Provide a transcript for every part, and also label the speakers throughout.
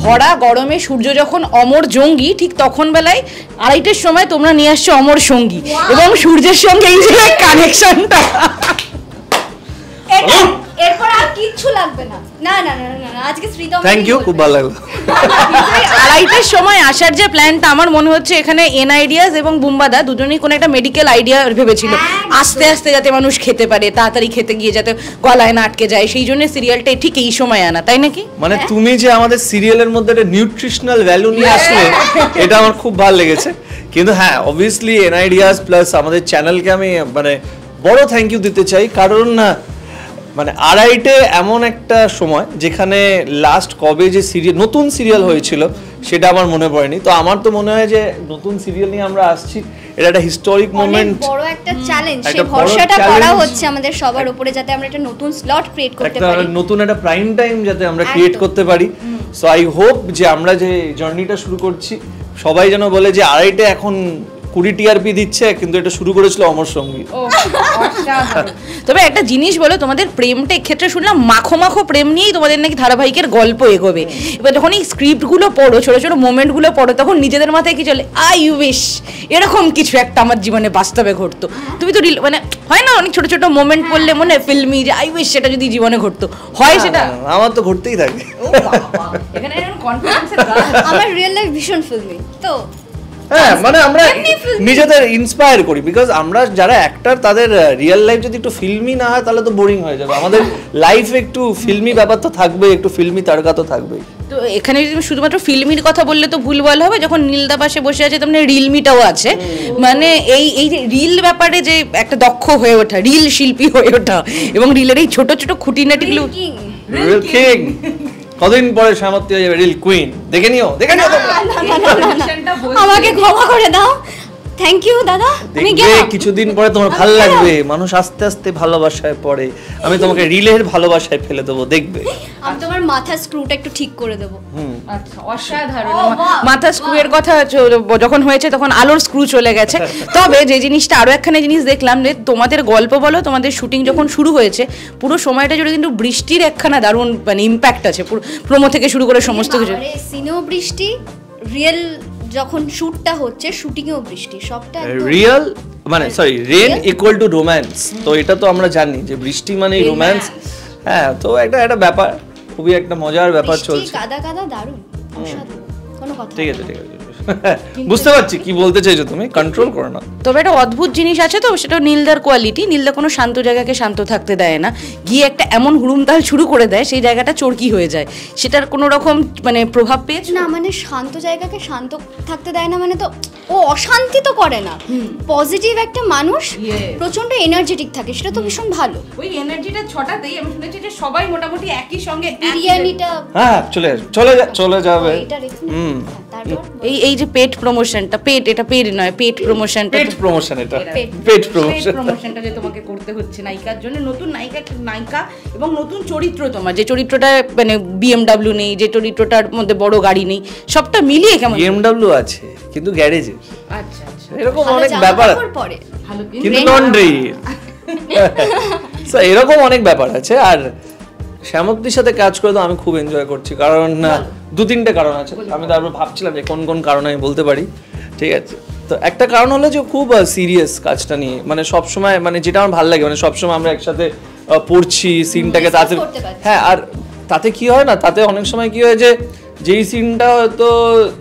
Speaker 1: ভরা গরমে সূর্য যখন অমর জঙ্গি, ঠিক তখন বেলায় 2:30টার সময় তোমরা নিয়ে আসছো অমর সঙ্গী, এবং সূর্যের সঙ্গে এই যে কানেকশনটা,
Speaker 2: এরপর আর কিচ্ছু লাগবে না। না না না না না, আজকে শ্রীতম
Speaker 3: থ্যাংক ইউ, খুব ভালো লাগলো।
Speaker 1: 2:30টার সময় আসার যে প্ল্যানটা, আমার মনে হচ্ছে এখানে এন আইডিয়াস এবং বুম্বাদা দুজনেই কোনো একটা মেডিকেল আইডিয়া ভেবেছিল, আস্তে আস্তে যাতে মানুষ খেতে পারে, তাড়াতাড়ি খেতে গিয়ে যাতে গলায় না আটকে যায়, সেই জন্য সিরিয়ালটা ঠিক এই সময় আনা, তাই নাকি?
Speaker 3: মানে তুমি যে আমাদের সিরিয়ালের মধ্যে একটা নিউট্রিশনাল ভ্যালু নিয়ে আসলে, এটা আমার খুব ভালো লেগেছে। কিন্তু হ্যাঁ, অবভিয়াসলি এন আইডিয়াস প্লাস আমাদের চ্যানেলকে আমি মানে বড় থ্যাংক ইউ দিতে চাই, কারণ মানে আড়াইটে এমন একটা সময় যেখানে লাস্ট কবে যে সিরিয়াল নতুন সিরিয়াল হয়েছিল সেটা আমার মনে পড়েনি। তো আমার তো মনে হয় যে নতুন সিরিয়াল নিয়ে আমরা আসছি, এটা একটা হিস্টোরিক মোমেন্ট,
Speaker 2: বড় একটা চ্যালেঞ্জ, সেই ভরসাটা করা হচ্ছে আমাদের সবার উপরে, যাতে আমরা একটা নতুন স্লট ক্রিয়েট করতে পারি,
Speaker 3: নতুন একটা প্রাইম টাইম যাতে আমরা ক্রিয়েট করতে পারি। সো আই হোপ যে আমরা যে জার্নিটা শুরু করছি, সবাই যেন বলে যে আড়াইটে এখন 20 টিআরপি দিচ্ছে, কিন্তু এটা শুরু করেছিল অমর সঙ্গী।
Speaker 1: তবে একটা জিনিস বলো, তোমাদের প্রেমটা এক্ষেত্রে শুনলাম মাখো মাখো প্রেম নিয়েই তোমাদের নাকি ধারাবাহিকের গল্প এগোবে। এবার যখন এই স্ক্রিপ্টগুলো পড়ো, ছোট ছোট মোমেন্টগুলো পড়ো, তখন নিজেদের মাথায় কি চলে, আই উইশ এরকম কিছু একটা আমার জীবনে বাস্তবে ঘটতো। তুমি তো মানে হয় না, অনেক ছোট ছোট মোমেন্ট পড়লে মনে ফিল্মি, যে আই উইশ সেটা যদি জীবনে ঘটতো, হয় সেটা?
Speaker 3: আমার তো ঘটতেই থাকে।
Speaker 1: এখানে কনফিডেন্সের
Speaker 2: আমার রিয়েল লাইফ ভীষণ ফিল্মি তো।
Speaker 3: হ্যাঁ, মানে আমরা নিজেদের ইন্সপায়ার করি, বিকজ আমরা যারা অ্যাক্টর তাদের রিয়েল লাইফ যদি একটু ফিল্মি না হয় তাহলে তো বোরিং হয়ে যাবে। আমাদের লাইফ একটু ফিল্মি ব্যাপার তো থাকবে, একটু ফিল্মি তারকা তো থাকবেই।
Speaker 1: তো এখানে যদি শুধুমাত্র ফিল্মির কথা বললে তো ভুল বলা হবে, যখন নীলদা পাশে বসে আছে তেমনি রিলমিটাও আছে। মানে এই যে রিল ব্যাপারে যে একটা দক্ষ হয়ে ওঠা, রিল শিল্পী হয়ে ওঠা, এবং রিলের এই ছোট ছোট খুঁটিনাটিগুলো,
Speaker 3: রিল কিং কদিন পরে সামর্থ্য হয়ে যাবে রিল কুইন। দেখে নিও
Speaker 2: আমাকে ক্ষমা করে দাও। থ্যাংক ইউ দাদা, আমি গেলাম।
Speaker 3: কিছুদিন পরে তোমার ভালো লাগবে, মানুষ আস্তে আস্তে ভালোবাসায় পড়ে। আমি তোমাকে রিলের ভালোবাসায় ফেলে দেবো, দেখবে।
Speaker 2: আমি তোমার মাথা স্ক্রুটা একটু ঠিক করে দেবো।
Speaker 1: আচ্ছা, অসাধারণ। মাথা স্ক্রু এর কথা যখন হয়েছে তখন আলোর স্ক্রু চলে গেছে। তবে যে জিনিসটা আরো একখানে জিনিস দেখলাম, যে তোমাদের গল্প বলো, তোমাদের শুটিং যখন শুরু হয়েছে, পুরো সময়টা জুড়ে কিন্তু বৃষ্টির একখানা দারুণ মানে ইম্প্যাক্ট আছে, প্রোমো থেকে শুরু করে সমস্ত কিছু।
Speaker 2: সিনেও বৃষ্টি, রিয়েল যখন শুটটা হচ্ছে শুটিংয়েও বৃষ্টি, সবটা
Speaker 3: রিয়েল মানে sorry rain equal to romance. তো এটা তো আমরা জানি যে বৃষ্টি মানেই রোম্যান্স। হ্যাঁ, তো একটা ব্যাপার, খুবই একটা মজার ব্যাপার চলছে।
Speaker 2: কাদা কাদা দারুণ, অসাধারণ, কোনো কথা।
Speaker 3: ঠিক আছে, ঠিক আছে, বুঝতে পারছি কি বলতে চাইছো তুমি, কন্ট্রোল করো না।
Speaker 1: তবে একটা অদ্ভুত জিনিস আছে, তো সেটা নীলদার কোয়ালিটি। নীলদা কোনো শান্ত জায়গাকে শান্ত থাকতে দেয় না, গিয়ে একটা এমন হুড়ুমতাল শুরু করে দেয়, সেই জায়গাটা চরকি হয়ে যায়। সেটার কোনো রকম মানে প্রভাব পেয়েছে
Speaker 2: না? মানে শান্ত জায়গাকে শান্ত থাকতে দেয় না মানে তো ও অশান্তি তো করে না, পজিটিভ একটা মানুষ, প্রচন্ড এনার্জেটিক থাকে, সেটা তো ভীষণ ভালো।
Speaker 1: ওই এনার্জিটা ছটাতেই আমি শুনেছি যে সবাই মোটামুটি একই সঙ্গে
Speaker 2: বিরিয়ানিটা
Speaker 3: হ্যাঁ চলে যাবে।
Speaker 1: এই যে পেট প্রমোশনটা, এটা পেট নয়, পেট প্রমোশনটা, পেট প্রমোশনটা যে তোমাকে করতে হচ্ছে নায়িকার জন্য, নতুন নায়িকা এবং নতুন চরিত্র, তোমার যে চরিত্রটা মানে বিএমডব্লিউ নেই, যে চরিত্রটার মধ্যে বড় গাড়ি নেই, সবটা মিলিয়ে কেমন?
Speaker 3: বিএমডব্লিউ আছে কিন্তু গ্যারেজে।
Speaker 1: আচ্ছা আচ্ছা,
Speaker 3: এরকম অনেক ব্যাপার, কিন্তু লন্ড্রি, এরকম অনেক ব্যাপার আছে। আর শ্যামকদির সাথে কাজ করে তো আমি খুব এনজয় করছি, কারণ 2-3টে কারণ আছে। আমি তারপর ভাবছিলাম যে কোন কোন কারণ আমি বলতে পারি। ঠিক আছে, তো একটা কারণ হলো যে খুব সিরিয়াস কাজটা নিয়ে, মানে সবসময় মানে যেটা আমার ভালো লাগে, মানে সবসময় আমরা একসাথে পড়ছি সিনটাকে, তাতে হ্যাঁ, আর তাতে কি হয় না, তাতে অনেক সময় কি হয় যে যেই সিনটা হয়তো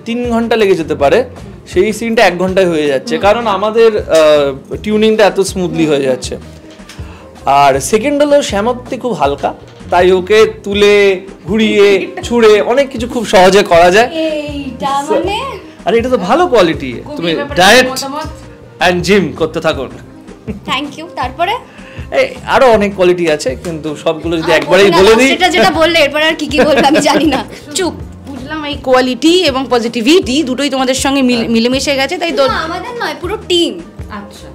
Speaker 3: 3 ঘন্টা লেগে যেতে পারে, সেই সিনটা 1 ঘন্টায় হয়ে যাচ্ছে, কারণ আমাদের টিউনিংটা এত স্মুথলি হয়ে যাচ্ছে। আর সেকেন্ড হলো শ্যামকদি খুব হালকা, তাই ওকে তুলে ঘুরিয়ে ছুঁড়ে অনেক কিছু খুব সহজে করা যায়। আর এটা তো ভালো কোয়ালিটি, তুমি ডায়েট এন্ড জিম করতে থাকো।
Speaker 2: Thank you. তারপরে
Speaker 3: আরো অনেক কোয়ালিটি আছে, কিন্তু সবগুলো যদি একবারেই বলে দিই,
Speaker 2: যেটা বললে এরপর আর কি বলবো আমি জানি না।
Speaker 1: চুপ। বুঝলাম, এই কোয়ালিটি এবং পজিটিভিটি দুটোই তোমাদের সঙ্গে মিলেমিশে গেছে, তাই তো?
Speaker 2: আমাদের নয়, পুরো টিম।
Speaker 1: আচ্ছা,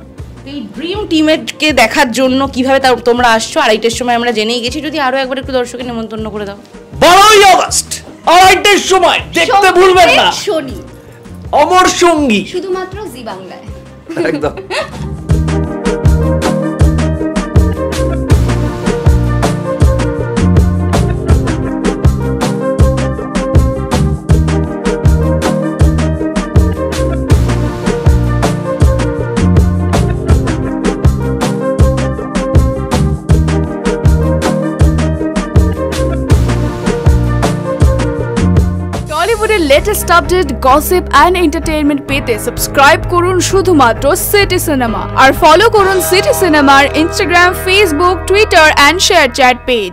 Speaker 1: এই ড্রিম টিমকে দেখার জন্য কিভাবে তোমরা আসছো? 2:30টার সময় আমরা জেনেই গেছি, যদি আরো একবার একটু দর্শকের নিমন্ত্রণ করে দাও।
Speaker 3: 12ই আগস্ট 2:30টার সময় দেখতে ভুলবেন না,
Speaker 2: শনি
Speaker 3: অমর সঙ্গী,
Speaker 2: শুধুমাত্র জি বাংলায়।
Speaker 3: একদম।
Speaker 4: Latest update, gossip and entertainment পেতে সাবস্ক্রাইব করুন শুধুমাত্র সিটি সিনেমা আর ফলো করুন সিটি সিনেমার Instagram, Facebook, Twitter and share chat page.